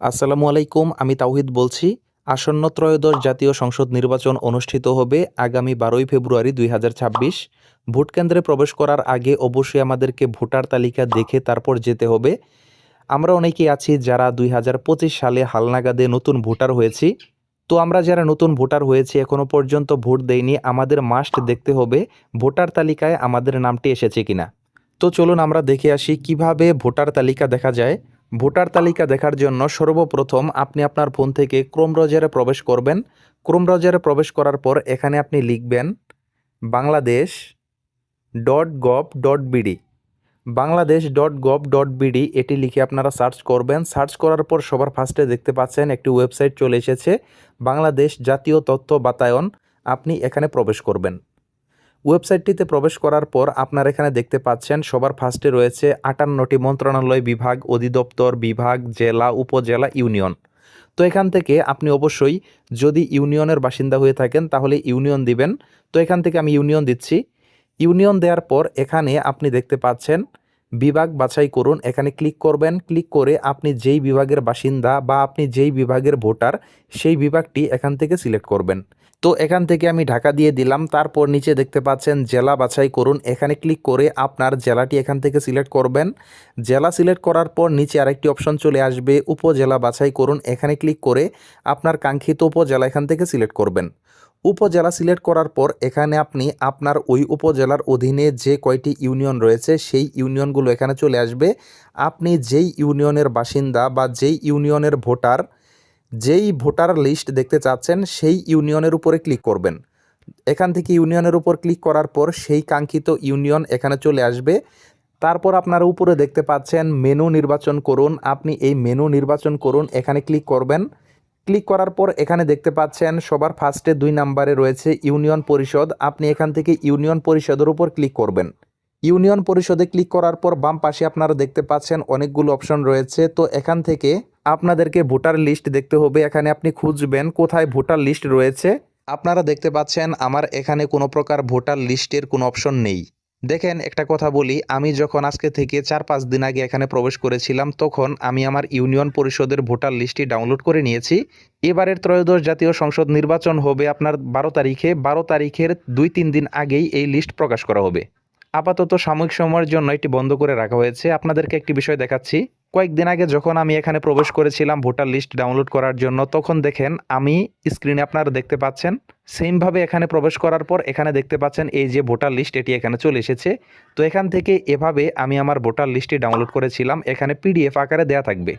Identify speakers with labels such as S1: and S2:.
S1: আসসালামু আলাইকুম, আমি তাওহিদ বলছি। আসন্ন ত্রয়োদশ জাতীয় সংসদ নির্বাচন অনুষ্ঠিত হবে আগামী 12ই ফেব্রুয়ারি 2026। ভোট কেন্দ্রে প্রবেশ করার আগে অবশ্যই আমাদেরকে ভোটার তালিকা দেখে তারপর যেতে হবে। আমরা অনেকেই আছি যারা 2025 সালে হালনাগাদে নতুন ভোটার হয়েছি। তো আমরা যারা নতুন ভোটার হয়েছি এখনো পর্যন্ত ভোট দেইনি, আমাদের মাস্ট দেখতে হবে ভোটার তালিকায় আমাদের নামটি এসেছে কিনা। তো চলুন আমরা দেখে আসি কিভাবে ভোটার তালিকা দেখা যায়। ভোটার তালিকা দেখার জন্য সর্বপ্রথম আপনি আপনার ফোন থেকে ক্রোম ব্রাউজারে প্রবেশ করবেন। ক্রোম ব্রাউজারে প্রবেশ করার পর এখানে আপনি লিখবেন বাংলাদেশ.gov.bd। বাংলাদেশ.gov.bd এটি লিখে আপনারা সার্চ করবেন। সার্চ করার পর সবার ফার্স্টে দেখতে পাচ্ছেন একটি ওয়েবসাইট চলে এসেছে, বাংলাদেশ জাতীয় তথ্য বাতায়ন। আপনি এখানে প্রবেশ করবেন। ওয়েবসাইটটিতে প্রবেশ করার পর আপনারা এখানে দেখতে পাচ্ছেন সবার ফার্স্টে রয়েছে 58টি মন্ত্রণালয়, বিভাগ, অধিদপ্তর, বিভাগ, জেলা, উপজেলা, ইউনিয়ন। তো এখান থেকে আপনি অবশ্যই যদি ইউনিয়নের বাসিন্দা হয়ে থাকেন তাহলে ইউনিয়ন দিবেন। তো এখান থেকে আমি ইউনিয়ন দিচ্ছি। ইউনিয়ন দেওয়ার পর এখানে আপনি দেখতে পাচ্ছেন বিভাগ বাছাই করুন, এখানে ক্লিক করবেন। ক্লিক করে আপনি যেই বিভাগের বাসিন্দা বা আপনি যেই বিভাগের ভোটার সেই বিভাগটি এখান থেকে সিলেক্ট করবেন। তো এখান থেকে আমি ঢাকা দিয়ে দিলাম। তারপর নিচে দেখতে পাচ্ছেন জেলা বাছাই করুন, এখানে ক্লিক করে আপনার জেলাটি এখান থেকে সিলেক্ট করবেন। জেলা সিলেক্ট করার পর নিচে আরেকটি অপশন চলে আসবে উপজেলা বাছাই করুন, এখানে ক্লিক করে আপনার কাঙ্ক্ষিত উপজেলা এখান থেকে সিলেক্ট করবেন। উপজেলা সিলেক্ট করার পর এখানে আপনি আপনার ওই উপজেলার অধীনে যে কয়টি ইউনিয়ন রয়েছে সেই ইউনিয়নগুলো এখানে চলে আসবে। আপনি যেই ইউনিয়নের বাসিন্দা বা যেই ইউনিয়নের ভোটার, যেই ভোটার লিস্ট দেখতে চাচ্ছেন সেই ইউনিয়নের উপরে ক্লিক করবেন। এখান থেকে ইউনিয়নের উপর ক্লিক করার পর সেই কাঙ্ক্ষিত ইউনিয়ন এখানে চলে আসবে। তারপর আপনারা উপরে দেখতে পাচ্ছেন মেনু নির্বাচন করুন, আপনি এই মেনু নির্বাচন করুন, এখানে ক্লিক করবেন। ক্লিক করার পর এখানে দেখতে পাচ্ছেন সবার ফার্স্টে 2 নম্বরে রয়েছে ইউনিয়ন পরিষদ। আপনি এখান থেকে ইউনিয়ন পরিষদের উপর ক্লিক করবেন। ইউনিয়ন পরিষদে ক্লিক করার পর বাম পাশে আপনারা দেখতে পাচ্ছেন অনেকগুলো অপশন রয়েছে। তো এখান থেকে আপনাদেরকে ভোটার লিস্ট দেখতে হবে, এখানে আপনি খুঁজবেন কোথায় ভোটার লিস্ট রয়েছে। আপনারা দেখতে পাচ্ছেন আমার এখানে কোনো প্রকার ভোটার লিস্টের কোনো অপশন নেই। দেখেন একটা কথা বলি, আমি যখন আজকে থেকে 4-5 দিন আগে এখানে প্রবেশ করেছিলাম তখন আমি আমার ইউনিয়ন পরিষদের ভোটার লিস্টটি ডাউনলোড করে নিয়েছি। এবারের ত্রয়োদশ জাতীয় সংসদ নির্বাচন হবে আপনার 12 তারিখে। 12 তারিখের 2-3 দিন আগেই এই লিস্ট প্রকাশ করা হবে। আপাতত সাময়িক সময়ের জন্য এটি বন্ধ করে রাখা হয়েছে। আপনাদেরকে একটি বিষয় দেখাচ্ছি। কয়েকদিন আগে যখন আমি এখানে প্রবেশ করেছিলাম ভোটার লিস্ট ডাউনলোড করার জন্য, তখন দেখেন আমি স্ক্রিনে আপনারা দেখতে পাচ্ছেন সেমভাবে এখানে প্রবেশ করার পর এখানে দেখতে পাচ্ছেন এই যে ভোটার লিস্ট এটি এখানে চলে এসেছে। তো এখান থেকে এভাবে আমি আমার ভোটার লিস্টটি ডাউনলোড করেছিলাম, এখানে পিডিএফ আকারে দেয়া থাকবে।